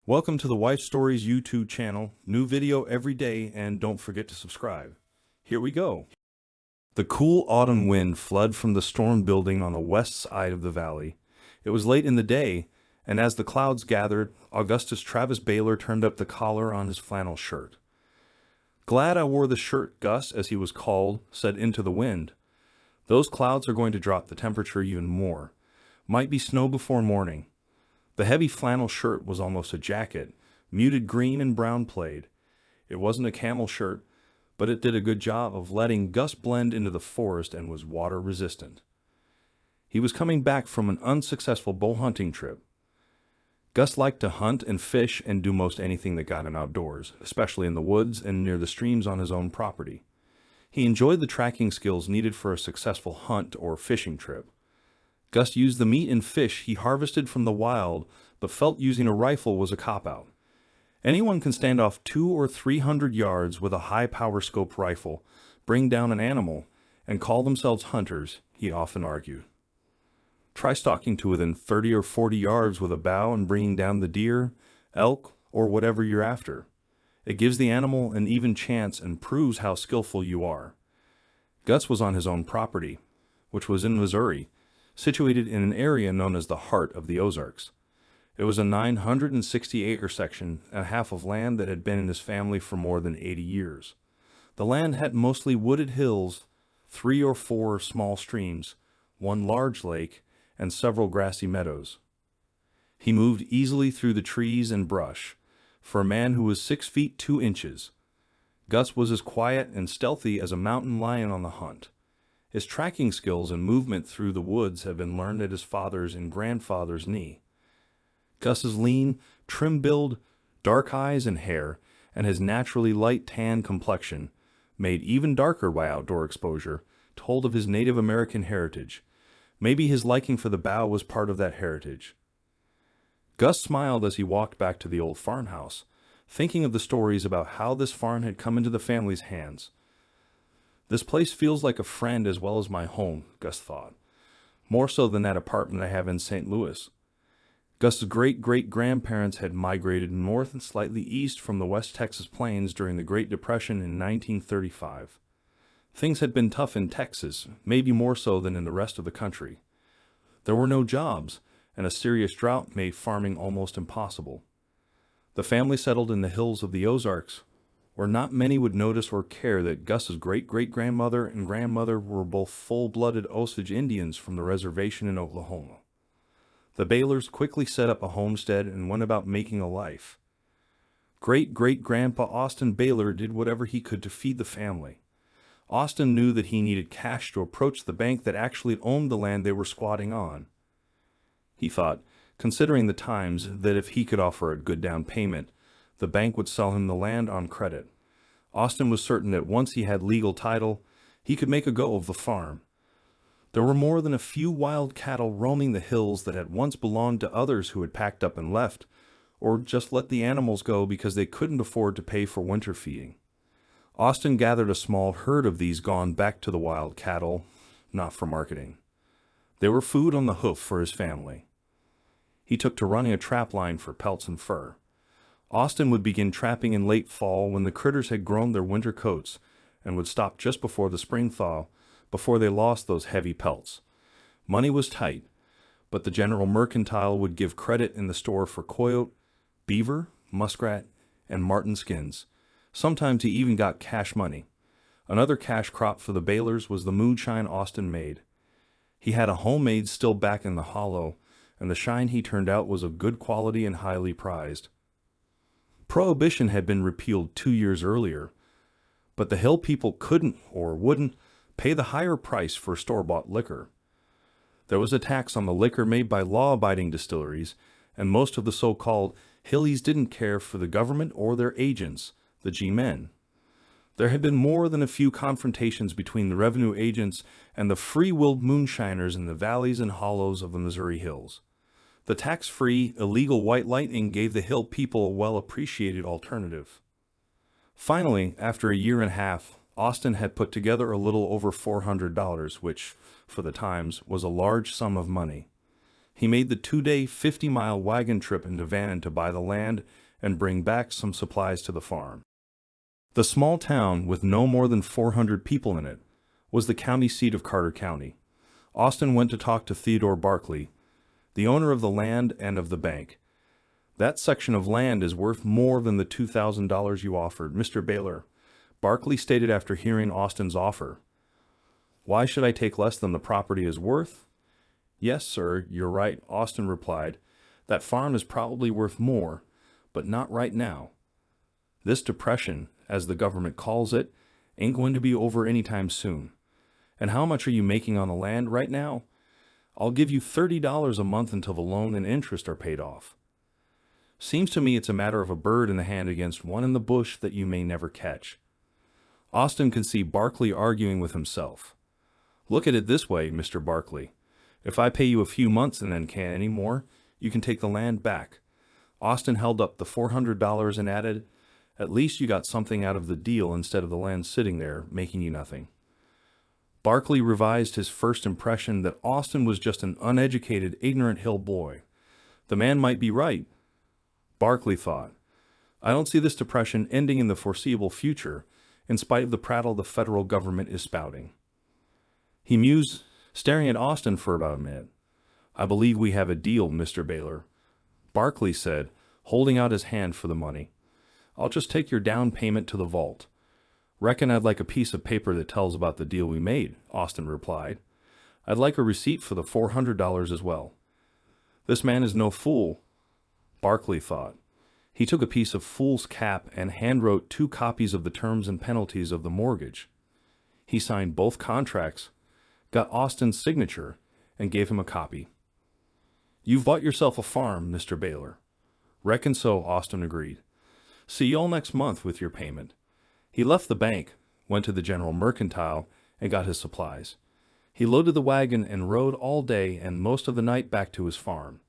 Welcome to the Wife Stories YouTube channel. New video every day, and don't forget to subscribe. Here we go. The cool autumn wind flowed from the storm building on the west side of the valley. It was late in the day, and as the clouds gathered, Augustus Travis Baylor turned up the collar on his flannel shirt. "Glad I wore the shirt," Gus, as he was called, said into the wind. "Those clouds are going to drop the temperature even more. Might be snow before morning." The heavy flannel shirt was almost a jacket, muted green and brown plaid. It wasn't a camel shirt, but it did a good job of letting Gus blend into the forest and was water resistant. He was coming back from an unsuccessful bow hunting trip. Gus liked to hunt and fish and do most anything that got him outdoors, especially in the woods and near the streams on his own property. He enjoyed the tracking skills needed for a successful hunt or fishing trip. Gus used the meat and fish he harvested from the wild, but felt using a rifle was a cop-out. Anyone can stand off 200 or 300 yards with a high-power scope rifle, bring down an animal, and call themselves hunters, he often argued. Try stalking to within 30 or 40 yards with a bow and bringing down the deer, elk, or whatever you're after. It gives the animal an even chance and proves how skillful you are. Gus was on his own property, which was in Missouri, situated in an area known as the heart of the Ozarks. It was a 960-acre section and a half of land that had been in his family for more than 80 years. The land had mostly wooded hills, 3 or 4 small streams, one large lake, and several grassy meadows. He moved easily through the trees and brush. For a man who was 6 feet 2 inches, Gus was as quiet and stealthy as a mountain lion on the hunt. His tracking skills and movement through the woods had been learned at his father's and grandfather's knee. Gus's lean, trim build, dark eyes and hair, and his naturally light tan complexion, made even darker by outdoor exposure, told of his Native American heritage. Maybe his liking for the bow was part of that heritage. Gus smiled as he walked back to the old farmhouse, thinking of the stories about how this farm had come into the family's hands. "This place feels like a friend as well as my home," Gus thought. "More so than that apartment I have in St. Louis." Gus's great-great-grandparents had migrated north and slightly east from the West Texas plains during the Great Depression in 1935. Things had been tough in Texas, maybe more so than in the rest of the country. There were no jobs, and a serious drought made farming almost impossible. The family settled in the hills of the Ozarks, where not many would notice or care that Gus's great-great-grandmother and grandmother were both full-blooded Osage Indians from the reservation in Oklahoma. The Baylors quickly set up a homestead and went about making a life. Great-great-grandpa Austin Baylor did whatever he could to feed the family. Austin knew that he needed cash to approach the bank that actually owned the land they were squatting on. He thought, considering the times, that if he could offer a good down payment, the bank would sell him the land on credit. Austin was certain that once he had legal title, he could make a go of the farm. There were more than a few wild cattle roaming the hills that had once belonged to others who had packed up and left, or just let the animals go because they couldn't afford to pay for winter feeding. Austin gathered a small herd of these gone back to the wild cattle, not for marketing. They were food on the hoof for his family. He took to running a trap line for pelts and fur. Austin would begin trapping in late fall when the critters had grown their winter coats, and would stop just before the spring thaw, before they lost those heavy pelts. Money was tight, but the General Mercantile would give credit in the store for coyote, beaver, muskrat, and marten skins. Sometimes he even got cash money. Another cash crop for the Baylors was the moonshine Austin made. He had a homemade still back in the hollow, and the shine he turned out was of good quality and highly prized. Prohibition had been repealed 2 years earlier, but the hill people couldn't or wouldn't pay the higher price for store-bought liquor. There was a tax on the liquor made by law-abiding distilleries, and most of the so-called hillies didn't care for the government or their agents, the G-men. There had been more than a few confrontations between the revenue agents and the free-willed moonshiners in the valleys and hollows of the Missouri hills. The tax-free, illegal white lightning gave the hill people a well-appreciated alternative. Finally, after a year and a half, Austin had put together a little over $400, which, for the times, was a large sum of money. He made the 2-day, 50-mile wagon trip into Vannon to buy the land and bring back some supplies to the farm. The small town, with no more than 400 people in it, was the county seat of Carter County. Austin went to talk to Theodore Barkley, the owner of the land and of the bank. "That section of land is worth more than the $2,000 you offered, Mr. Baylor," Barkley stated after hearing Austin's offer. "Why should I take less than the property is worth?" "Yes, sir, you're right," Austin replied. "That farm is probably worth more, but not right now. This depression, as the government calls it, ain't going to be over anytime soon. And how much are you making on the land right now?" "I'll give you $30 a month until the loan and interest are paid off." "Seems to me it's a matter of a bird in the hand against one in the bush that you may never catch." Austin could see Barkley arguing with himself. "Look at it this way, Mr. Barkley. If I pay you a few months and then can't any more, you can take the land back." Austin held up the $400 and added, "At least you got something out of the deal instead of the land sitting there, making you nothing." Barkley revised his first impression that Austin was just an uneducated, ignorant hill boy. The man might be right, Barkley thought. "I don't see this depression ending in the foreseeable future, in spite of the prattle the federal government is spouting." He mused, staring at Austin for about a minute. "I believe we have a deal, Mr. Baylor," Barkley said, holding out his hand for the money. "I'll just take your down payment to the vault." "Reckon I'd like a piece of paper that tells about the deal we made," Austin replied. "I'd like a receipt for the $400 as well." This man is no fool, Barkley thought. He took a piece of foolscap and handwrote 2 copies of the terms and penalties of the mortgage. He signed both contracts, got Austin's signature, and gave him a copy. "You've bought yourself a farm, Mr. Baylor." "Reckon so," Austin agreed. "See y'all next month with your payment." He left the bank, went to the General Mercantile, and got his supplies. He loaded the wagon and rode all day and most of the night back to his farm.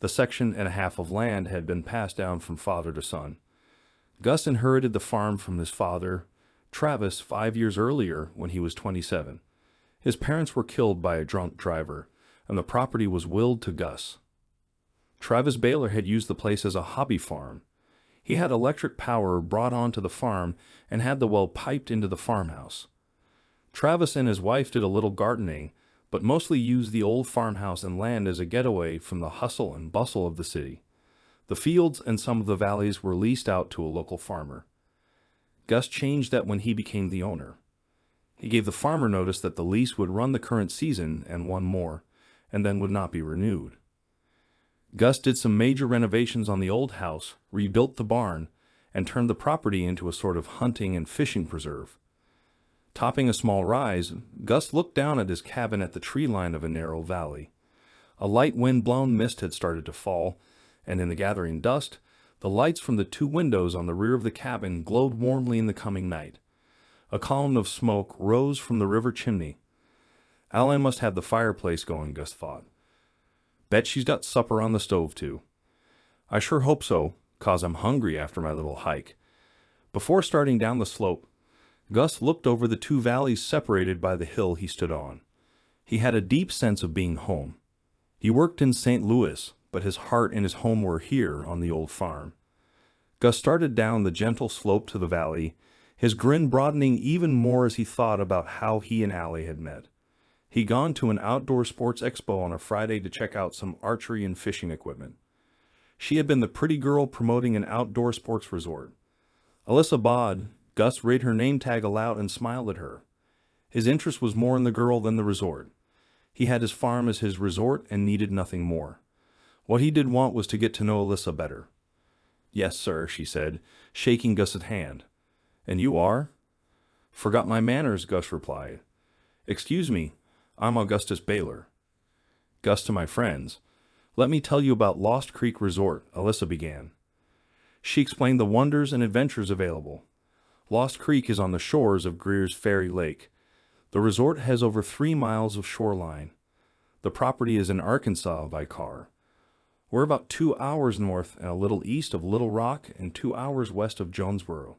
The section and a half of land had been passed down from father to son. Gus inherited the farm from his father, Travis, 5 years earlier when he was 27. His parents were killed by a drunk driver, and the property was willed to Gus. Travis Baylor had used the place as a hobby farm. He had electric power brought onto the farm and had the well piped into the farmhouse. Travis and his wife did a little gardening, but mostly used the old farmhouse and land as a getaway from the hustle and bustle of the city. The fields and some of the valleys were leased out to a local farmer. Gus changed that when he became the owner. He gave the farmer notice that the lease would run the current season and one more, and then would not be renewed. Gus did some major renovations on the old house, rebuilt the barn, and turned the property into a sort of hunting and fishing preserve. Topping a small rise, Gus looked down at his cabin at the tree line of a narrow valley. A light wind-blown mist had started to fall, and in the gathering dusk, the lights from the 2 windows on the rear of the cabin glowed warmly in the coming night. A column of smoke rose from the river chimney. "Alan must have the fireplace going," Gus thought. "Bet she's got supper on the stove, too." "I sure hope so, 'cause I'm hungry after my little hike." Before starting down the slope, Gus looked over the 2 valleys separated by the hill he stood on. He had a deep sense of being home. He worked in St. Louis, but his heart and his home were here on the old farm. Gus started down the gentle slope to the valley, his grin broadening even more as he thought about how he and Allie had met. He'd gone to an outdoor sports expo on a Friday to check out some archery and fishing equipment. She had been the pretty girl promoting an outdoor sports resort. Alyssa Bod. Gus read her name tag aloud and smiled at her. His interest was more in the girl than the resort. He had his farm as his resort and needed nothing more. What he did want was to get to know Alyssa better. "Yes, sir," she said, shaking Gus's hand. "And you are?" "Forgot my manners," Gus replied. "Excuse me, I'm Augustus Baylor." "Gus to my friends. Let me tell you about Lost Creek Resort," Alyssa began. She explained the wonders and adventures available. Lost Creek is on the shores of Greer's Ferry Lake. The resort has over 3 miles of shoreline. The property is in Arkansas by car. We're about 2 hours north and a little east of Little Rock and 2 hours west of Jonesboro.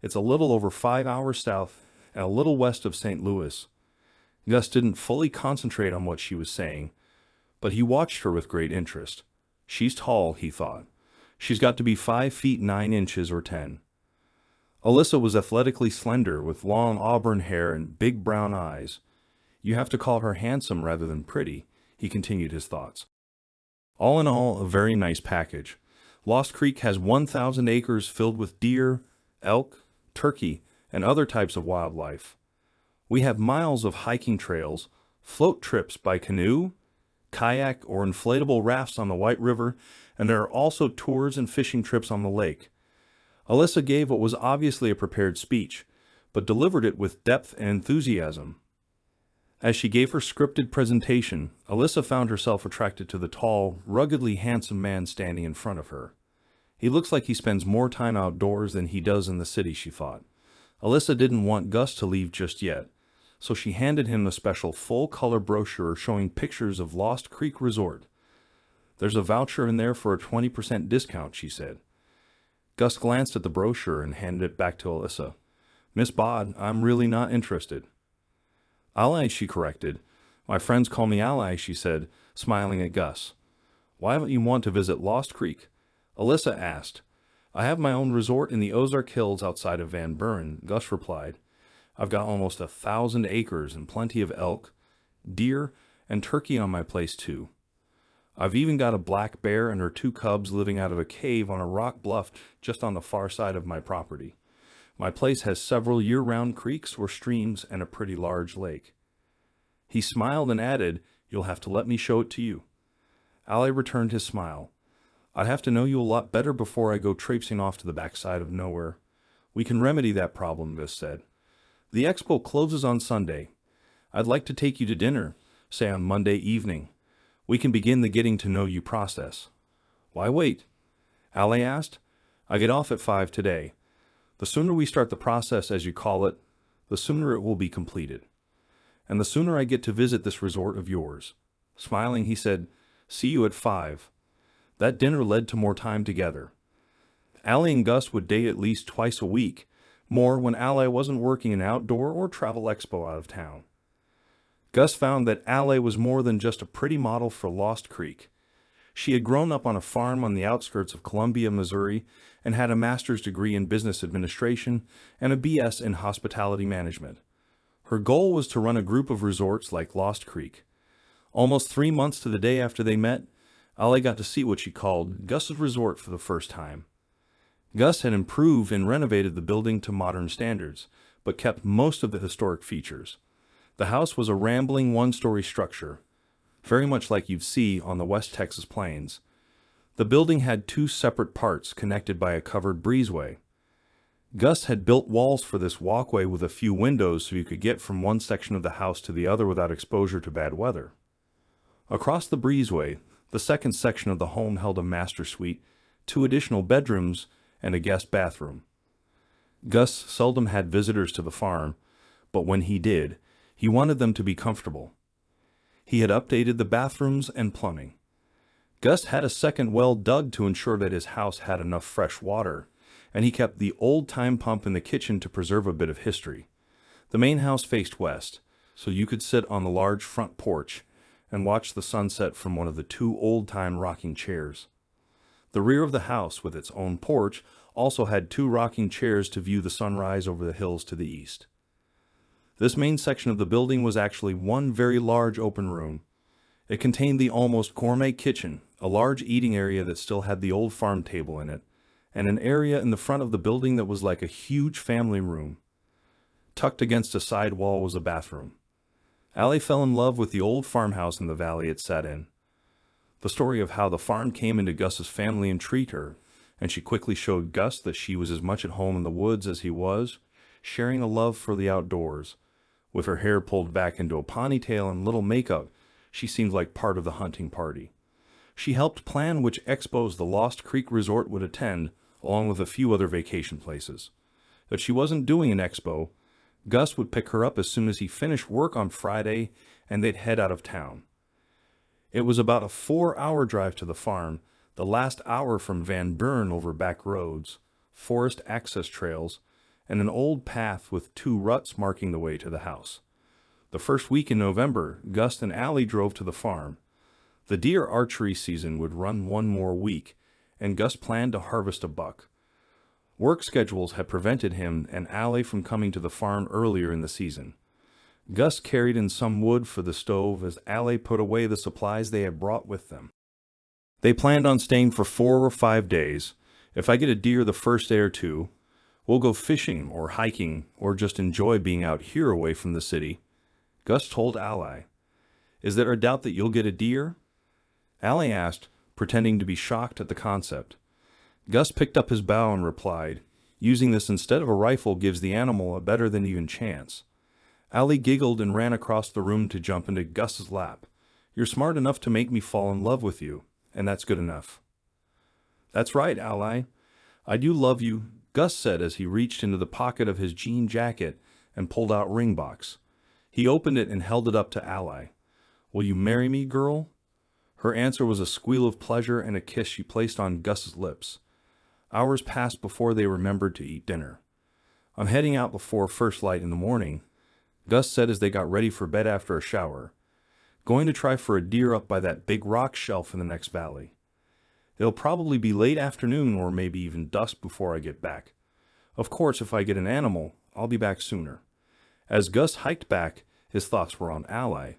It's a little over 5 hours south and a little west of St. Louis. Gus didn't fully concentrate on what she was saying, But he watched her with great interest. She's tall, he thought. She's got to be 5 feet 9 inches or 10. Alyssa was athletically slender, with long auburn hair and big brown eyes. You have to call her handsome rather than pretty, he continued his thoughts. All in all, a very nice package. Lost Creek has 1,000 acres filled with deer, elk, turkey, and other types of wildlife. We have miles of hiking trails, float trips by canoe, kayak, or inflatable rafts on the White River, and there are also tours and fishing trips on the lake. Alyssa gave what was obviously a prepared speech, but delivered it with depth and enthusiasm. As she gave her scripted presentation, Alyssa found herself attracted to the tall, ruggedly handsome man standing in front of her. He looks like he spends more time outdoors than he does in the city, she thought. Alyssa didn't want Gus to leave just yet, so she handed him a special full-color brochure showing pictures of Lost Creek Resort. There's a voucher in there for a 20% discount, she said. Gus glanced at the brochure and handed it back to Alyssa. Miss Bod, I'm really not interested. Ally, she corrected. My friends call me Ally, she said, smiling at Gus. Why don't you want to visit Lost Creek? Alyssa asked. I have my own resort in the Ozark Hills outside of Van Buren, Gus replied. I've got almost 1,000 acres and plenty of elk, deer, and turkey on my place too. I've even got a black bear and her 2 cubs living out of a cave on a rock bluff just on the far side of my property. My place has several year-round creeks or streams and a pretty large lake. He smiled and added, You'll have to let me show it to you. Ally returned his smile. I'd have to know you a lot better before I go traipsing off to the backside of nowhere. We can remedy that problem, Gus said. The expo closes on Sunday. I'd like to take you to dinner, say on Monday evening. We can begin the getting-to-know-you process. Why wait? Ally asked. I get off at 5 today. The sooner we start the process, as you call it, the sooner it will be completed. And the sooner I get to visit this resort of yours. Smiling, he said, See you at 5. That dinner led to more time together. Ally and Gus would date at least twice a week, more when Ally wasn't working an outdoor or travel expo out of town. Gus found that Ally was more than just a pretty model for Lost Creek. She had grown up on a farm on the outskirts of Columbia, Missouri, and had a master's degree in business administration and a BS in hospitality management. Her goal was to run a group of resorts like Lost Creek. Almost 3 months to the day after they met, Ally got to see what she called Gus's resort for the first time. Gus had improved and renovated the building to modern standards, but kept most of the historic features. The house was a rambling 1-story structure, very much like you'd see on the West Texas plains. The building had 2 separate parts connected by a covered breezeway. Gus had built walls for this walkway with a few windows so you could get from one section of the house to the other without exposure to bad weather. Across the breezeway, the second section of the home held a master suite, 2 additional bedrooms, and a guest bathroom. Gus seldom had visitors to the farm, but when he did, he wanted them to be comfortable. He had updated the bathrooms and plumbing. Gus had a second well dug to ensure that his house had enough fresh water, and he kept the old-time pump in the kitchen to preserve a bit of history. The main house faced west, so you could sit on the large front porch and watch the sunset from one of the 2 old-time rocking chairs. The rear of the house, with its own porch, also had 2 rocking chairs to view the sunrise over the hills to the east. This main section of the building was actually one very large open room. It contained the almost gourmet kitchen, a large eating area that still had the old farm table in it, and an area in the front of the building that was like a huge family room. Tucked against a side wall was a bathroom. Ally fell in love with the old farmhouse in the valley it sat in. The story of how the farm came into Gus's family intrigued her, and she quickly showed Gus that she was as much at home in the woods as he was, sharing a love for the outdoors. With her hair pulled back into a ponytail and little makeup, she seemed like part of the hunting party. She helped plan which expos the Lost Creek Resort would attend, along with a few other vacation places. If she wasn't doing an expo, Gus would pick her up as soon as he finished work on Friday, and they'd head out of town. It was about a 4-hour drive to the farm, the last hour from Van Buren over back roads, forest access trails, and an old path with 2 ruts marking the way to the house. The first week in November, Gus and Ally drove to the farm. The deer archery season would run one more week, and Gus planned to harvest a buck. Work schedules had prevented him and Allie from coming to the farm earlier in the season. Gus carried in some wood for the stove as Allie put away the supplies they had brought with them. They planned on staying for 4 or 5 days. If I get a deer the first day or two, we'll go fishing or hiking or just enjoy being out here away from the city. Gus told Allie. Is there a doubt that you'll get a deer? Allie asked, pretending to be shocked at the concept. Gus picked up his bow and replied, using this instead of a rifle gives the animal a better than even chance. Allie giggled and ran across the room to jump into Gus's lap. You're smart enough to make me fall in love with you, and that's good enough. That's right, Allie. I do love you, Gus said as he reached into the pocket of his jean jacket and pulled out ring box. He opened it and held it up to Allie. Will you marry me, girl? Her answer was a squeal of pleasure and a kiss she placed on Gus's lips. Hours passed before they remembered to eat dinner. I'm heading out before first light in the morning, Gus said as they got ready for bed after a shower. Going to try for a deer up by that big rock shelf in the next valley. It'll probably be late afternoon or maybe even dusk before I get back. Of course, if I get an animal, I'll be back sooner. As Gus hiked back, his thoughts were on Allie,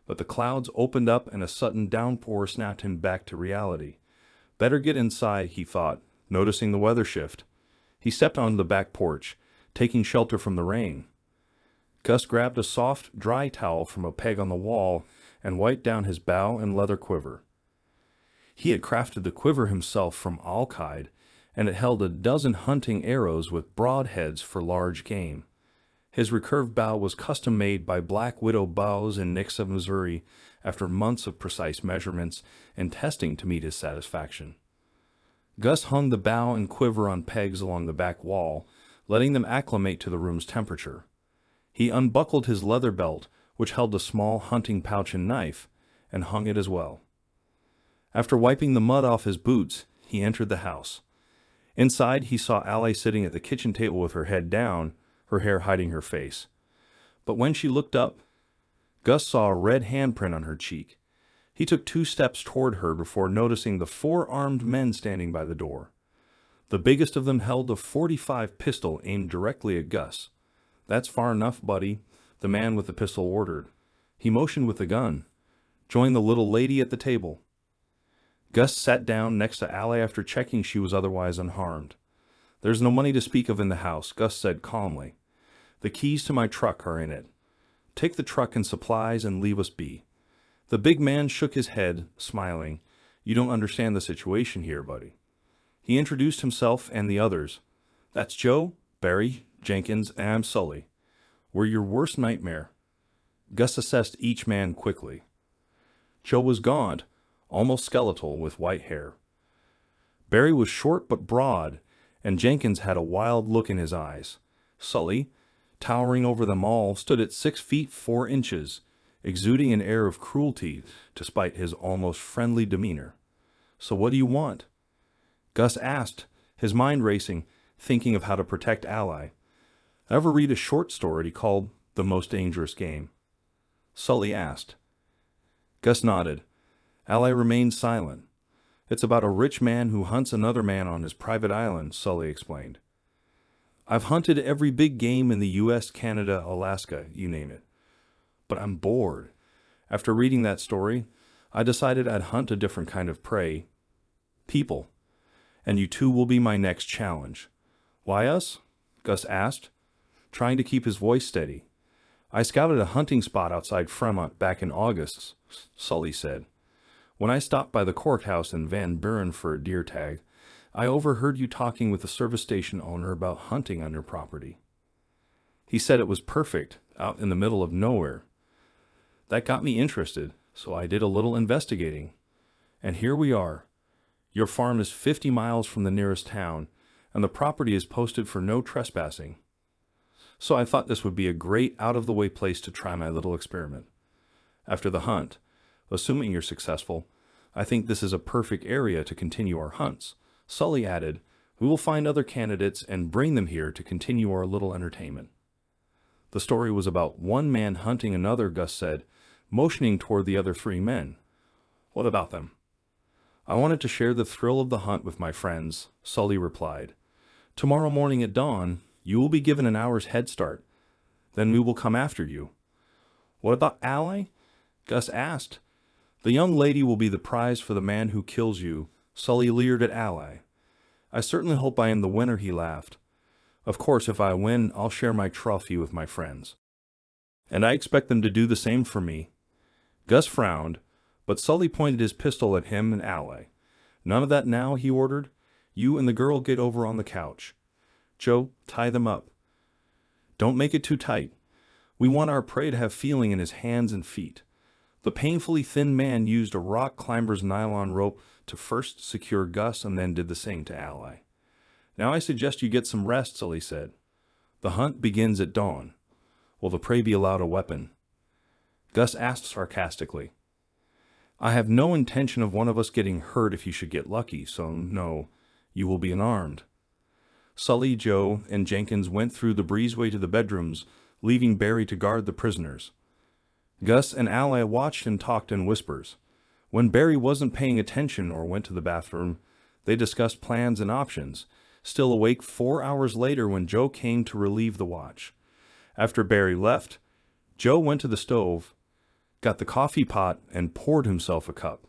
but the clouds opened up and a sudden downpour snapped him back to reality. Better get inside, he thought, noticing the weather shift. He stepped onto the back porch, taking shelter from the rain. Gus grabbed a soft, dry towel from a peg on the wall and wiped down his bow and leather quiver. He had crafted the quiver himself from elk hide, and it held a dozen hunting arrows with broad heads for large game. His recurved bow was custom-made by Black Widow Bows in Nixa, Missouri, after months of precise measurements and testing to meet his satisfaction. Gus hung the bow and quiver on pegs along the back wall, letting them acclimate to the room's temperature. He unbuckled his leather belt, which held a small hunting pouch and knife, and hung it as well. After wiping the mud off his boots, he entered the house. Inside, he saw Allie sitting at the kitchen table with her head down, her hair hiding her face. But when she looked up, Gus saw a red handprint on her cheek. He took 2 steps toward her before noticing the 4 armed men standing by the door. The biggest of them held a .45 pistol aimed directly at Gus. That's far enough, buddy, the man with the pistol ordered. He motioned with the gun. Join the little lady at the table. Gus sat down next to Allie after checking she was otherwise unharmed. There's no money to speak of in the house, Gus said calmly. The keys to my truck are in it. Take the truck and supplies and leave us be. The big man shook his head, smiling. You don't understand the situation here, buddy. He introduced himself and the others. That's Joe, Barry, Jenkins, and I'm Sully. We're your worst nightmare. Gus assessed each man quickly. Joe was gaunt, almost skeletal, with white hair. Barry was short but broad, and Jenkins had a wild look in his eyes. Sully, towering over them all, stood at 6 feet 4 inches, exuding an air of cruelty despite his almost friendly demeanor. So what do you want? Gus asked, his mind racing, thinking of how to protect Allie. Ever read a short story called The Most Dangerous Game? Sully asked. Gus nodded. Allie remained silent. It's about a rich man who hunts another man on his private island, Sully explained. I've hunted every big game in the U.S., Canada, Alaska, you name it. But I'm bored. After reading that story, I decided I'd hunt a different kind of prey. People. And you two will be my next challenge. Why us? Gus asked, trying to keep his voice steady. I scouted a hunting spot outside Fremont back in August, Sully said. When I stopped by the courthouse in Van Buren for a deer tag, I overheard you talking with the service station owner about hunting on your property. He said it was perfect, out in the middle of nowhere. That got me interested, so I did a little investigating. And here we are. Your farm is 50 miles from the nearest town, and the property is posted for no trespassing. So I thought this would be a great out-of-the-way place to try my little experiment. After the hunt, assuming you're successful, I think this is a perfect area to continue our hunts. Sully added, we will find other candidates and bring them here to continue our little entertainment. The story was about one man hunting another, Gus said, motioning toward the other 3 men. What about them? I wanted to share the thrill of the hunt with my friends, Sully replied. Tomorrow morning at dawn, you will be given an hour's head start. Then we will come after you. What about Ally? Gus asked. The young lady will be the prize for the man who kills you, Sully leered at Ally. I certainly hope I am the winner, he laughed. Of course, if I win, I'll share my trophy with my friends. And I expect them to do the same for me. Gus frowned, but Sully pointed his pistol at him and Ally. None of that now, he ordered. You and the girl get over on the couch. Joe, tie them up. Don't make it too tight. We want our prey to have feeling in his hands and feet. The painfully thin man used a rock climber's nylon rope to first secure Gus and then did the same to Ally. Now I suggest you get some rest, Sully said. The hunt begins at dawn. Will the prey be allowed a weapon? Gus asked sarcastically. I have no intention of one of us getting hurt if you should get lucky, so no, you will be unarmed. Sully, Joe, and Jenkins went through the breezeway to the bedrooms, leaving Barry to guard the prisoners. Gus and Ally watched and talked in whispers. When Barry wasn't paying attention or went to the bathroom, they discussed plans and options, still awake 4 hours later when Joe came to relieve the watch. After Barry left, Joe went to the stove, got the coffee pot, and poured himself a cup.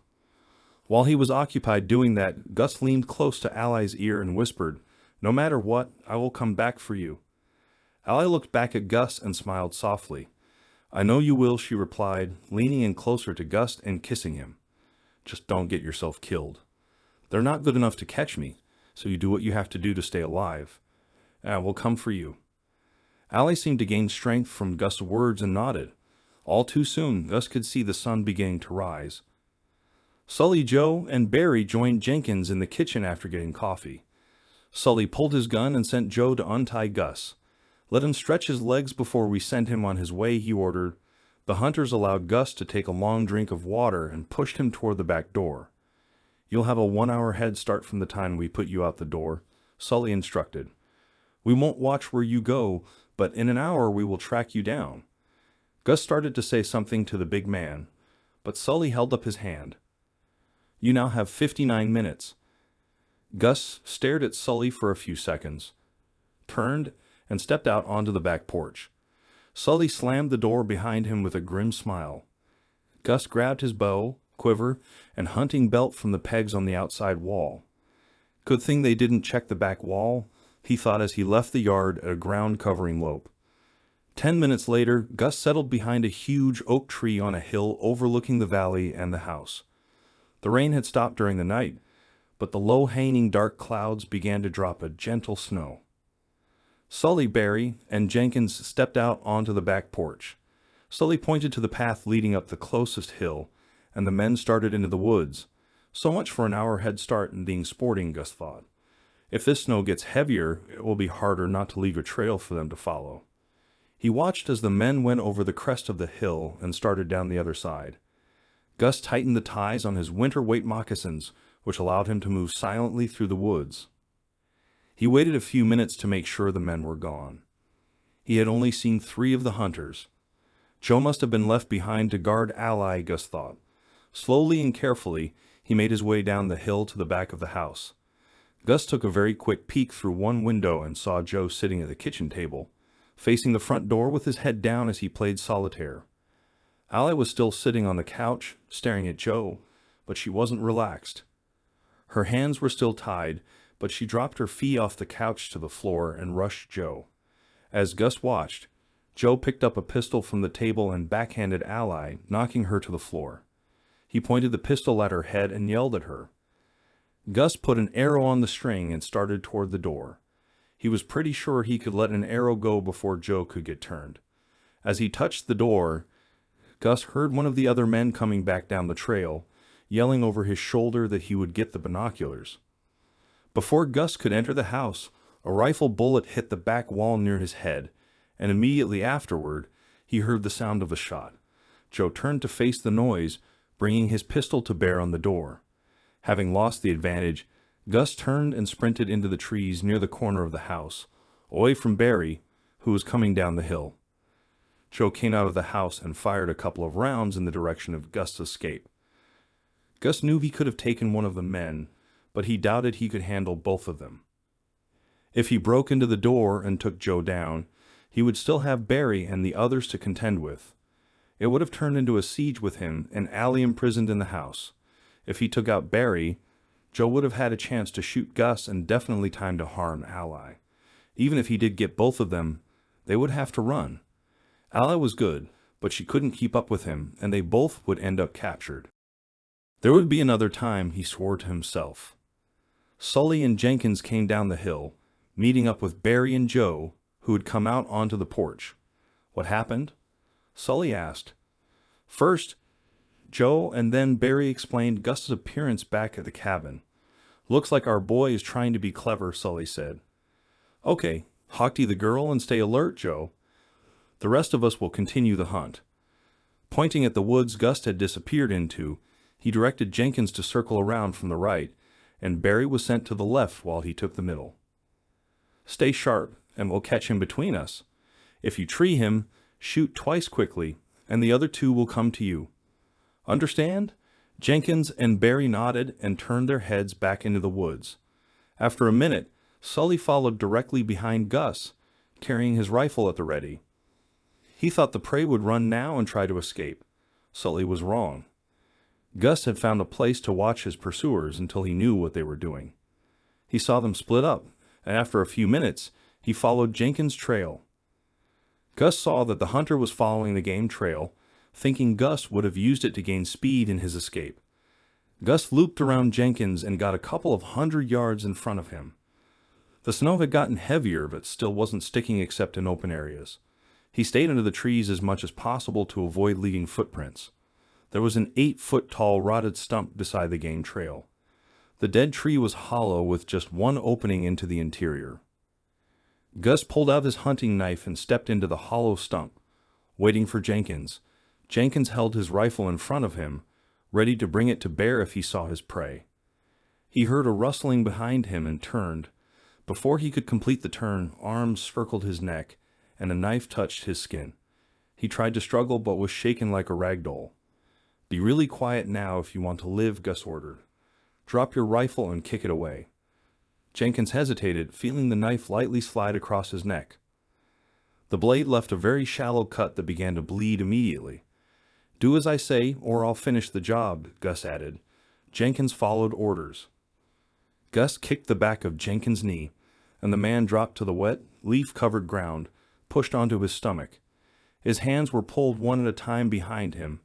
While he was occupied doing that, Gus leaned close to Ally's ear and whispered, No matter what, I will come back for you. Ally looked back at Gus and smiled softly. I know you will, she replied, leaning in closer to Gus and kissing him. Just don't get yourself killed. They're not good enough to catch me, so you do what you have to do to stay alive. We'll come for you. Ally seemed to gain strength from Gus' words and nodded. All too soon, Gus could see the sun beginning to rise. Sully, Joe, and Barry joined Jenkins in the kitchen after getting coffee. Sully pulled his gun and sent Joe to untie Gus. Let him stretch his legs before we send him on his way, he ordered. The hunters allowed Gus to take a long drink of water and pushed him toward the back door. You'll have a 1-hour head start from the time we put you out the door, Sully instructed. We won't watch where you go, but in an hour we will track you down. Gus started to say something to the big man, but Sully held up his hand. You now have 59 minutes. Gus stared at Sully for a few seconds, turned, and stepped out onto the back porch. Sully slammed the door behind him with a grim smile. Gus grabbed his bow, quiver, and hunting belt from the pegs on the outside wall. Good thing they didn't check the back wall, he thought as he left the yard at a ground-covering lope. 10 minutes later, Gus settled behind a huge oak tree on a hill overlooking the valley and the house. The rain had stopped during the night, but the low-hanging dark clouds began to drop a gentle snow. Sully, Barry, and Jenkins stepped out onto the back porch. Sully pointed to the path leading up the closest hill, and the men started into the woods. So much for an hour head start in being sporting, Gus thought. If this snow gets heavier, it will be harder not to leave a trail for them to follow. He watched as the men went over the crest of the hill and started down the other side. Gus tightened the ties on his winter weight moccasins, which allowed him to move silently through the woods. He waited a few minutes to make sure the men were gone. He had only seen 3 of the hunters. Joe must have been left behind to guard Ally, Gus thought. Slowly and carefully, he made his way down the hill to the back of the house. Gus took a very quick peek through one window and saw Joe sitting at the kitchen table, facing the front door with his head down as he played solitaire. Ally was still sitting on the couch, staring at Joe, but she wasn't relaxed. Her hands were still tied, but she dropped her feet off the couch to the floor and rushed Joe. As Gus watched, Joe picked up a pistol from the table and backhanded Ally, knocking her to the floor. He pointed the pistol at her head and yelled at her. Gus put an arrow on the string and started toward the door. He was pretty sure he could let an arrow go before Joe could get turned. As he touched the door, Gus heard one of the other men coming back down the trail, yelling over his shoulder that he would get the binoculars. Before Gus could enter the house, a rifle bullet hit the back wall near his head, and immediately afterward, he heard the sound of a shot. Joe turned to face the noise, bringing his pistol to bear on the door. Having lost the advantage, Gus turned and sprinted into the trees near the corner of the house, away from Barry, who was coming down the hill. Joe came out of the house and fired a couple of rounds in the direction of Gus' escape. Gus knew he could have taken one of the men, but he doubted he could handle both of them. If he broke into the door and took Joe down, he would still have Barry and the others to contend with. It would have turned into a siege with him and Allie imprisoned in the house. If he took out Barry, Joe would have had a chance to shoot Gus and definitely time to harm Ally. Even if he did get both of them, they would have to run. Ally was good, but she couldn't keep up with him, and they both would end up captured. There would be another time, he swore to himself. Sully and Jenkins came down the hill, meeting up with Barry and Joe, who had come out onto the porch. What happened? Sully asked. First, Joe and then Barry explained Gus's appearance back at the cabin. Looks like our boy is trying to be clever, Sully said. Okay, hockey the girl and stay alert, Joe. The rest of us will continue the hunt. Pointing at the woods Gus had disappeared into, he directed Jenkins to circle around from the right, and Barry was sent to the left while he took the middle. Stay sharp, and we'll catch him between us. If you tree him, shoot twice quickly, and the other two will come to you. Understand? Jenkins and Barry nodded and turned their heads back into the woods. After a minute, Sully followed directly behind Gus, carrying his rifle at the ready. He thought the prey would run now and try to escape. Sully was wrong. Gus had found a place to watch his pursuers until he knew what they were doing. He saw them split up, and after a few minutes, he followed Jenkins' trail. Gus saw that the hunter was following the game trail, thinking Gus would have used it to gain speed in his escape. Gus looped around Jenkins and got a couple of 100 yards in front of him. The snow had gotten heavier, but still wasn't sticking except in open areas. He stayed under the trees as much as possible to avoid leaving footprints. There was an 8-foot-tall rotted stump beside the game trail. The dead tree was hollow with just one opening into the interior. Gus pulled out his hunting knife and stepped into the hollow stump, waiting for Jenkins. Jenkins held his rifle in front of him, ready to bring it to bear if he saw his prey. He heard a rustling behind him and turned. Before he could complete the turn, arms circled his neck, and a knife touched his skin. He tried to struggle but was shaken like a rag doll. Be really quiet now if you want to live, Gus ordered. Drop your rifle and kick it away. Jenkins hesitated, feeling the knife lightly slide across his neck. The blade left a very shallow cut that began to bleed immediately. Do as I say, or I'll finish the job, Gus added. Jenkins followed orders. Gus kicked the back of Jenkins' knee, and the man dropped to the wet, leaf-covered ground, pushed onto his stomach. His hands were pulled one at a time behind him,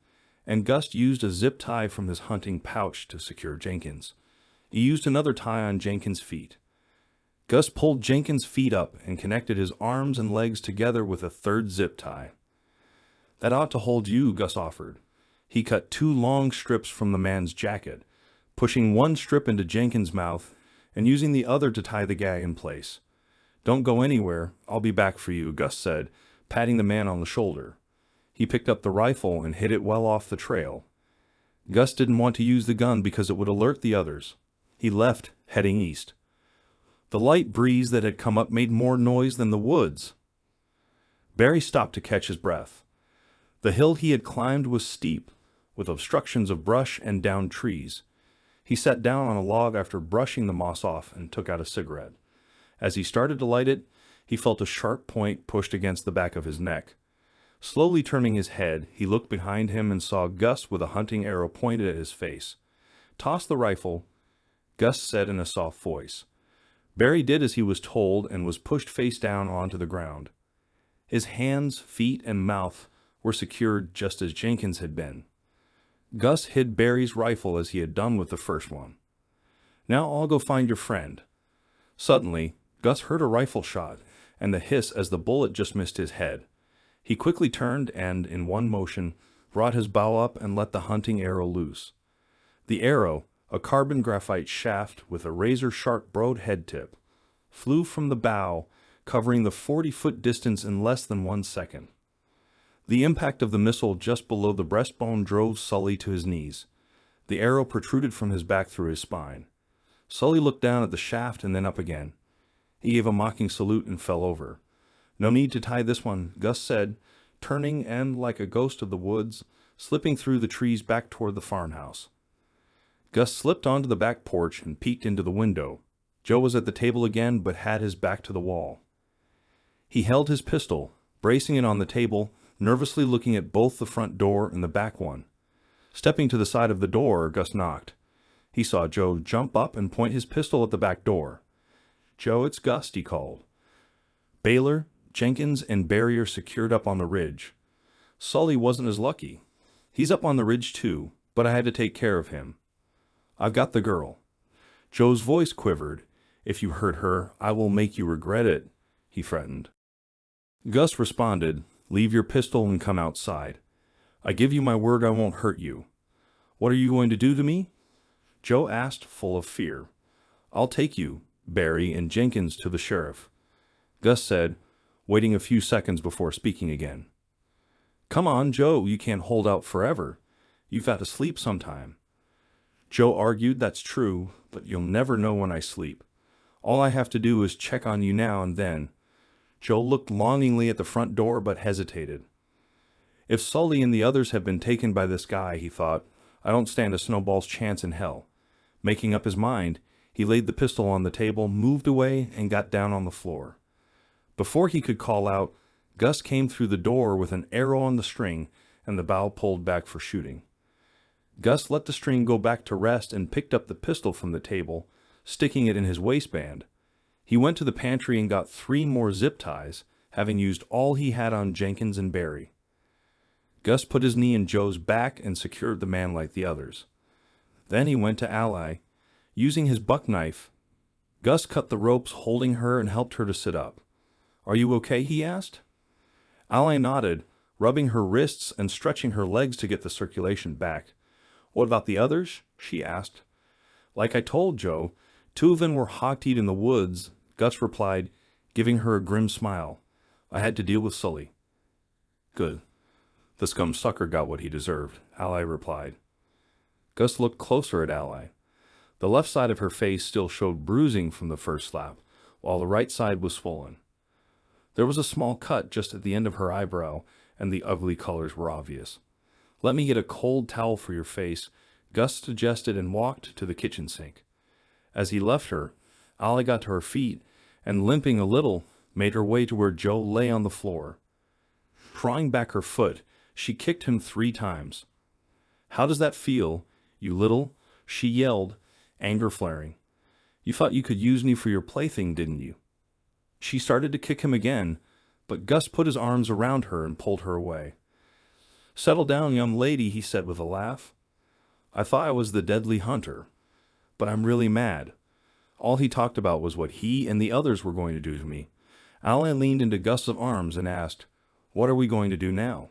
and Gus used a zip tie from his hunting pouch to secure Jenkins. He used another tie on Jenkins' feet. Gus pulled Jenkins' feet up and connected his arms and legs together with a third zip tie. That ought to hold you, Gus offered. He cut 2 long strips from the man's jacket, pushing one strip into Jenkins' mouth and using the other to tie the gag in place. Don't go anywhere, I'll be back for you, Gus said, patting the man on the shoulder. He picked up the rifle and hid it well off the trail. Gus didn't want to use the gun because it would alert the others. He left, heading east. The light breeze that had come up made more noise than the woods. Barry stopped to catch his breath. The hill he had climbed was steep, with obstructions of brush and downed trees. He sat down on a log after brushing the moss off and took out a cigarette. As he started to light it, he felt a sharp point pushed against the back of his neck. Slowly turning his head, he looked behind him and saw Gus with a hunting arrow pointed at his face. Toss the rifle, Gus said in a soft voice. Barry did as he was told and was pushed face down onto the ground. His hands, feet, and mouth were secured just as Jenkins had been. Gus hid Barry's rifle as he had done with the first one. Now I'll go find your friend. Suddenly, Gus heard a rifle shot and the hiss as the bullet just missed his head. He quickly turned and, in one motion, brought his bow up and let the hunting arrow loose. The arrow, a carbon graphite shaft with a razor-sharp broad head tip, flew from the bow, covering the 40-foot distance in less than 1 second. The impact of the missile just below the breastbone drove Sully to his knees. The arrow protruded from his back through his spine. Sully looked down at the shaft and then up again. He gave a mocking salute and fell over. No need to tie this one, Gus said, turning and, like a ghost of the woods, slipping through the trees back toward the farmhouse. Gus slipped onto the back porch and peeked into the window. Joe was at the table again, but had his back to the wall. He held his pistol, bracing it on the table, nervously looking at both the front door and the back one. Stepping to the side of the door, Gus knocked. He saw Joe jump up and point his pistol at the back door. "Joe, it's Gus," he called. "Baylor, Jenkins, and Barry are secured up on the ridge. Sully wasn't as lucky. He's up on the ridge too, but I had to take care of him. I've got the girl." Joe's voice quivered. "If you hurt her, I will make you regret it," he threatened. Gus responded, "Leave your pistol and come outside. I give you my word I won't hurt you." "What are you going to do to me?" Joe asked, full of fear. "I'll take you, Barry, and Jenkins to the sheriff," Gus said, waiting a few seconds before speaking again. "Come on, Joe, you can't hold out forever. You've got to sleep sometime." Joe argued, "That's true, but you'll never know when I sleep. All I have to do is check on you now and then." Joe looked longingly at the front door but hesitated. If Sully and the others have been taken by this guy, he thought, I don't stand a snowball's chance in hell. Making up his mind, he laid the pistol on the table, moved away, and got down on the floor. Before he could call out, Gus came through the door with an arrow on the string, and the bow pulled back for shooting. Gus let the string go back to rest and picked up the pistol from the table, sticking it in his waistband. He went to the pantry and got 3 more zip ties, having used all he had on Jenkins and Barry. Gus put his knee in Joe's back and secured the man like the others. Then he went to Ally. Using his buck knife, Gus cut the ropes holding her and helped her to sit up. "Are you okay?" he asked. Ally nodded, rubbing her wrists and stretching her legs to get the circulation back. "What about the others?" she asked. "Like I told Joe, 2 of them were hog-tied in the woods," Gus replied, giving her a grim smile. "I had to deal with Sully." "Good. The scum sucker got what he deserved," Ally replied. Gus looked closer at Ally. The left side of her face still showed bruising from the first slap, while the right side was swollen. There was a small cut just at the end of her eyebrow, and the ugly colors were obvious. "Let me get a cold towel for your face," Gus suggested and walked to the kitchen sink. As he left her, Ally got to her feet and, limping a little, made her way to where Joe lay on the floor. Drawing back her foot, she kicked him 3 times. "How does that feel, you little?" she yelled, anger flaring. "You thought you could use me for your plaything, didn't you?" She started to kick him again, but Gus put his arms around her and pulled her away. "Settle down, young lady," he said with a laugh. "I thought I was the deadly hunter, but I'm really mad." All he talked about was what he and the others were going to do to me. Ally leaned into Gus's arms and asked, "What are we going to do now?"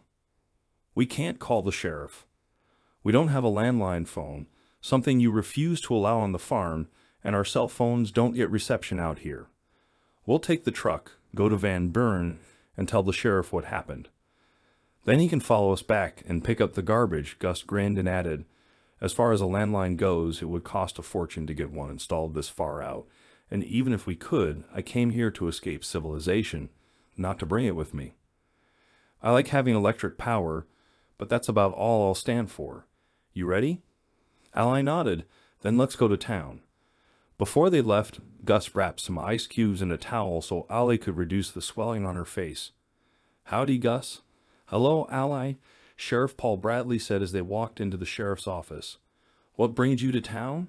"We can't call the sheriff. We don't have a landline phone, something you refuse to allow on the farm, and our cell phones don't get reception out here. We'll take the truck, go to Van Buren, and tell the sheriff what happened. Then he can follow us back and pick up the garbage." Gus grinned and added, "As far as a landline goes, it would cost a fortune to get one installed this far out, and even if we could, I came here to escape civilization, not to bring it with me. I like having electric power, but that's about all I'll stand for. You ready?" Ally nodded. "Then let's go to town." Before they left, Gus wrapped some ice cubes in a towel so Ally could reduce the swelling on her face. "Howdy, Gus." "Hello, Ally," Sheriff Paul Bradley said as they walked into the sheriff's office. "What brings you to town?"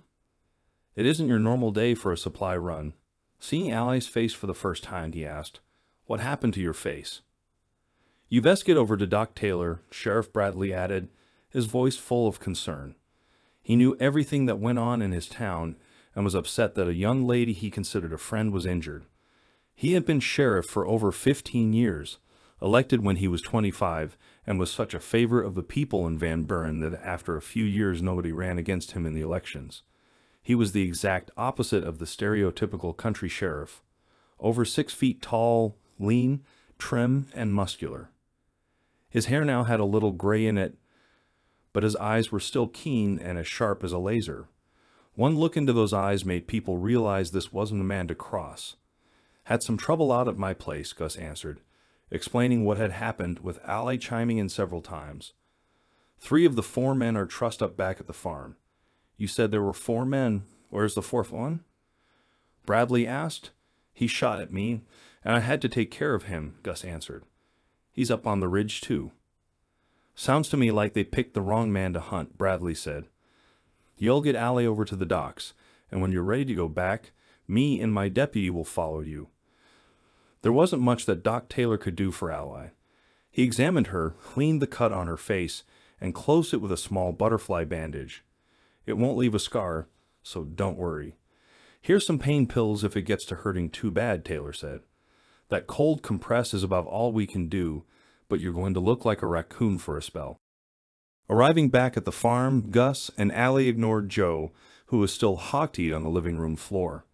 "It isn't your normal day for a supply run." Seeing Ally's face for the first time, he asked, "What happened to your face?" "You best get over to Doc Taylor," Sheriff Bradley added, his voice full of concern. He knew everything that went on in his town and was upset that a young lady he considered a friend was injured. He had been sheriff for over 15 years, elected when he was 25, and was such a favorite of the people in Van Buren that after a few years nobody ran against him in the elections. He was the exact opposite of the stereotypical country sheriff, over 6 feet tall, lean, trim, and muscular. His hair now had a little gray in it, but his eyes were still keen and as sharp as a laser. One look into those eyes made people realize this wasn't a man to cross. "Had some trouble out at my place," Gus answered, explaining what had happened, with Ally chiming in several times. "3 of the 4 men are trussed up back at the farm. You said there were 4 men. Where's the fourth one? Bradley asked. He shot at me, and I had to take care of him, Gus answered. He's up on the ridge, too. Sounds to me like they picked the wrong man to hunt, Bradley said. You'll get Allie over to the docks, and when you're ready to go back, me and my deputy will follow you. There wasn't much that Doc Taylor could do for Allie. He examined her, cleaned the cut on her face, and closed it with a small butterfly bandage. It won't leave a scar, so don't worry. Here's some pain pills if it gets to hurting too bad, Taylor said. That cold compress is about all we can do, but you're going to look like a raccoon for a spell. Arriving back at the farm, Gus and Allie ignored Joe, who was still hog-tied on the living room floor.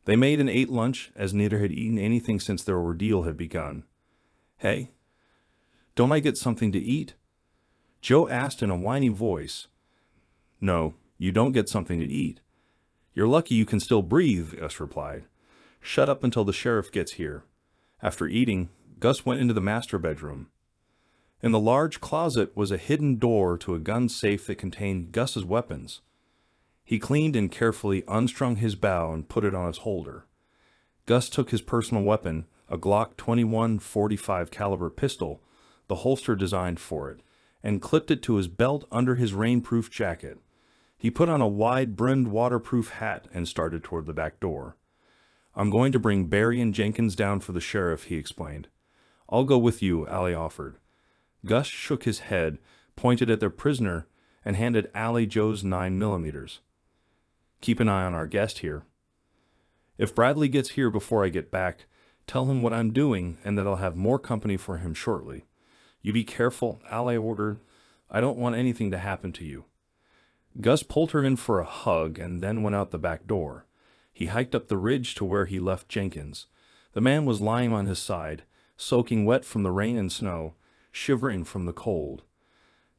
They made and ate lunch, as neither had eaten anything since their ordeal had begun. Hey, don't I get something to eat? Joe asked in a whiny voice. No, you don't get something to eat. You're lucky you can still breathe, Gus replied. Shut up until the sheriff gets here. After eating, Gus went into the master bedroom. In the large closet was a hidden door to a gun safe that contained Gus's weapons. He cleaned and carefully unstrung his bow and put it on his holder. Gus took his personal weapon, a Glock 21 .45 caliber pistol, the holster designed for it, and clipped it to his belt under his rainproof jacket. He put on a wide-brimmed waterproof hat and started toward the back door. I'm going to bring Barry and Jenkins down for the sheriff, he explained. I'll go with you, Allie offered. Gus shook his head, pointed at their prisoner, and handed Allie Joe's 9mm. Keep an eye on our guest here. If Bradley gets here before I get back, tell him what I'm doing and that I'll have more company for him shortly. You be careful, Allie ordered. I don't want anything to happen to you. Gus pulled her in for a hug and then went out the back door. He hiked up the ridge to where he left Jenkins. The man was lying on his side, soaking wet from the rain and snow, shivering from the cold.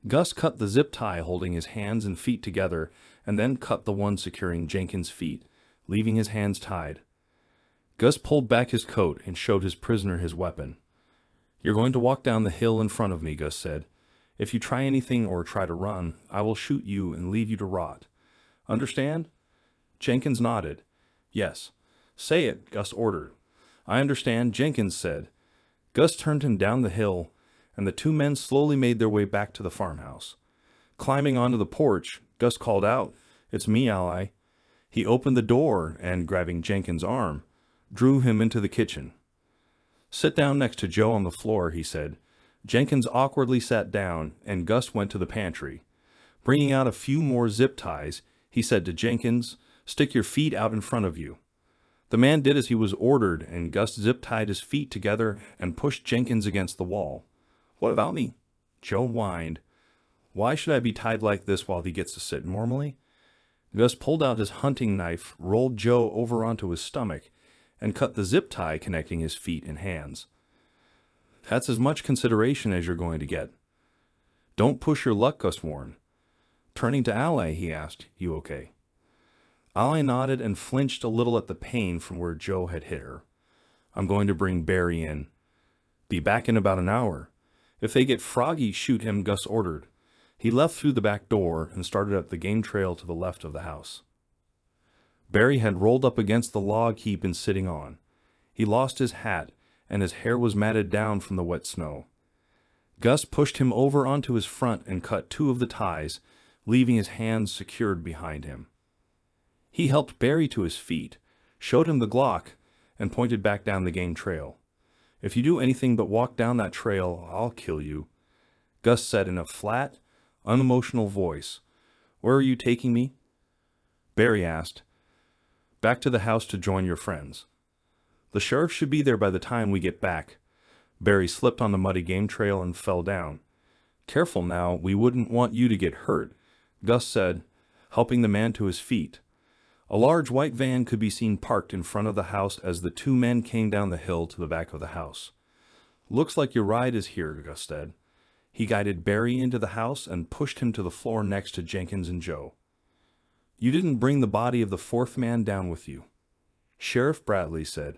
Gus cut the zip tie holding his hands and feet together and then cut the one securing Jenkins' feet, leaving his hands tied. Gus pulled back his coat and showed his prisoner his weapon. You're going to walk down the hill in front of me, Gus said. If you try anything or try to run, I will shoot you and leave you to rot. Understand? Jenkins nodded. Yes. Say it, Gus ordered. I understand, Jenkins said. Gus turned him down the hill, and the 2 men slowly made their way back to the farmhouse. Climbing onto the porch, Gus called out, It's me, Ally. He opened the door and, grabbing Jenkins' arm, drew him into the kitchen. Sit down next to Joe on the floor, he said. Jenkins awkwardly sat down, and Gus went to the pantry. Bringing out a few more zip ties, he said to Jenkins, Stick your feet out in front of you. The man did as he was ordered, and Gus zip-tied his feet together and pushed Jenkins against the wall. What about me? Joe whined. Why should I be tied like this while he gets to sit normally? Gus pulled out his hunting knife, rolled Joe over onto his stomach, and cut the zip tie connecting his feet and hands. That's as much consideration as you're going to get. Don't push your luck, Gus warned. Turning to Allie, he asked, You okay? Allie nodded and flinched a little at the pain from where Joe had hit her. I'm going to bring Barry in. Be back in about an hour. If they get froggy, shoot him, Gus ordered. He left through the back door and started up the game trail to the left of the house. Barry had rolled up against the log he'd been sitting on. He lost his hat, and his hair was matted down from the wet snow. Gus pushed him over onto his front and cut 2 of the ties, leaving his hands secured behind him. He helped Barry to his feet, showed him the Glock, and pointed back down the game trail. If you do anything but walk down that trail, I'll kill you, Gus said in a flat, unemotional voice. Where are you taking me? Barry asked. Back to the house to join your friends. The sheriff should be there by the time we get back. Barry slipped on the muddy game trail and fell down. Careful now, we wouldn't want you to get hurt, Gus said, helping the man to his feet. A large white van could be seen parked in front of the house as the 2 men came down the hill to the back of the house. Looks like your ride is here, Gus said. He guided Barry into the house and pushed him to the floor next to Jenkins and Joe. You didn't bring the body of the 4th man down with you, Sheriff Bradley said.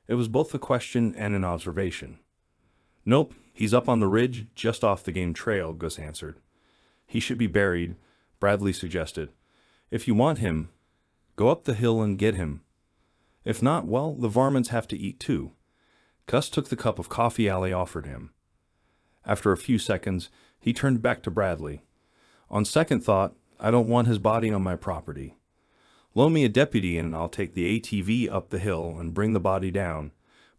It was both a question and an observation. Nope, he's up on the ridge, just off the game trail, Gus answered. He should be buried, Bradley suggested. If you want him, go up the hill and get him. If not, well, the varmints have to eat too. Gus took the cup of coffee Allie offered him. After a few seconds, he turned back to Bradley. On second thought, I don't want his body on my property. Loan me a deputy and I'll take the ATV up the hill and bring the body down.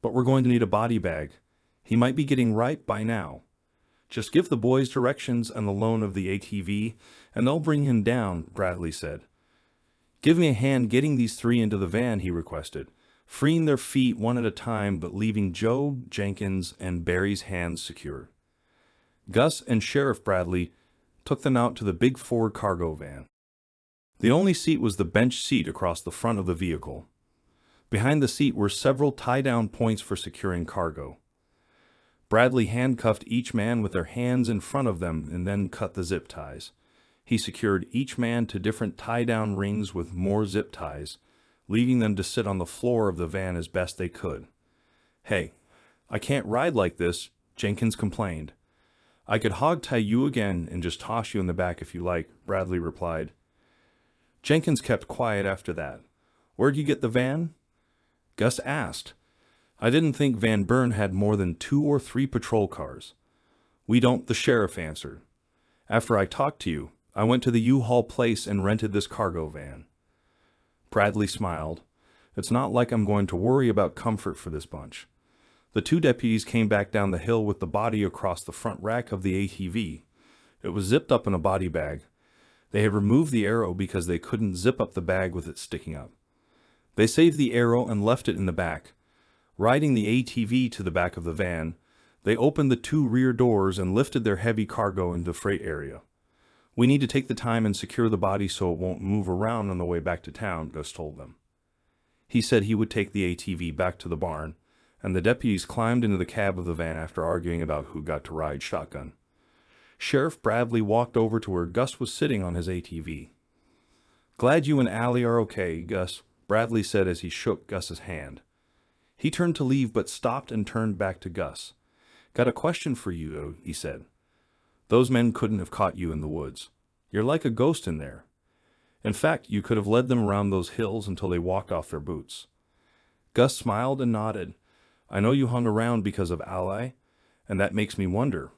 But we're going to need a body bag. He might be getting ripe by now. Just give the boys directions and the loan of the ATV, and they'll bring him down, Bradley said. Give me a hand getting these three into the van, he requested, freeing their feet one at a time but leaving Joe, Jenkins, and Barry's hands secure. Gus and Sheriff Bradley took them out to the big Ford cargo van. The only seat was the bench seat across the front of the vehicle. Behind the seat were several tie-down points for securing cargo. Bradley handcuffed each man with their hands in front of them and then cut the zip ties. He secured each man to different tie-down rings with more zip ties, leaving them to sit on the floor of the van as best they could. Hey, I can't ride like this, Jenkins complained. I could hog-tie you again and just toss you in the back if you like, Bradley replied. Jenkins kept quiet after that. Where'd you get the van? Gus asked. I didn't think Van Buren had more than 2 or 3 patrol cars. We don't, the sheriff answered. After I talked to you, I went to the U-Haul place and rented this cargo van. Bradley smiled. It's not like I'm going to worry about comfort for this bunch. The 2 deputies came back down the hill with the body across the front rack of the ATV. It was zipped up in a body bag. They had removed the arrow because they couldn't zip up the bag with it sticking up. They saved the arrow and left it in the back. Riding the ATV to the back of the van, they opened the 2 rear doors and lifted their heavy cargo into the freight area. We need to take the time and secure the body so it won't move around on the way back to town, Gus told them. He said he would take the ATV back to the barn, and the deputies climbed into the cab of the van after arguing about who got to ride shotgun. Sheriff Bradley walked over to where Gus was sitting on his ATV. Glad you and Allie are okay, Gus, Bradley said as he shook Gus's hand. He turned to leave but stopped and turned back to Gus. Got a question for you, he said. Those men couldn't have caught you in the woods. You're like a ghost in there. In fact, you could have led them around those hills until they walked off their boots. Gus smiled and nodded. I know you hung around because of Ally, and that makes me wonder.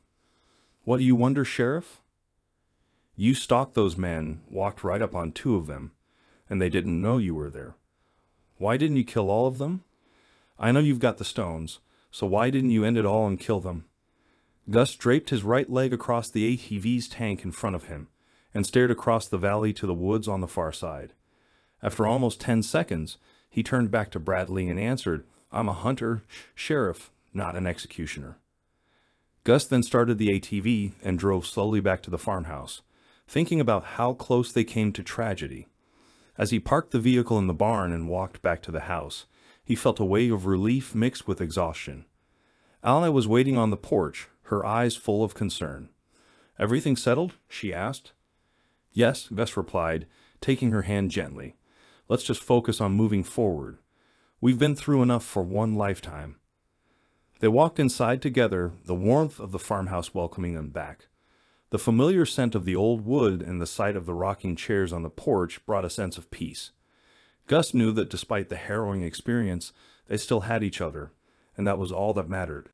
What do you wonder, Sheriff? You stalked those men, walked right up on 2 of them, and they didn't know you were there. Why didn't you kill all of them? I know you've got the stones, so why didn't you end it all and kill them? Gus draped his right leg across the ATV's tank in front of him and stared across the valley to the woods on the far side. After almost 10 seconds, he turned back to Bradley and answered, I'm a hunter, sheriff, not an executioner. Gus then started the ATV and drove slowly back to the farmhouse, thinking about how close they came to tragedy. As he parked the vehicle in the barn and walked back to the house, he felt a wave of relief mixed with exhaustion. Allie was waiting on the porch, her eyes full of concern. Everything settled? She asked. Yes, Gus replied, taking her hand gently. Let's just focus on moving forward. We've been through enough for one lifetime. They walked inside together, the warmth of the farmhouse welcoming them back. The familiar scent of the old wood and the sight of the rocking chairs on the porch brought a sense of peace. Gus knew that despite the harrowing experience, they still had each other, and that was all that mattered.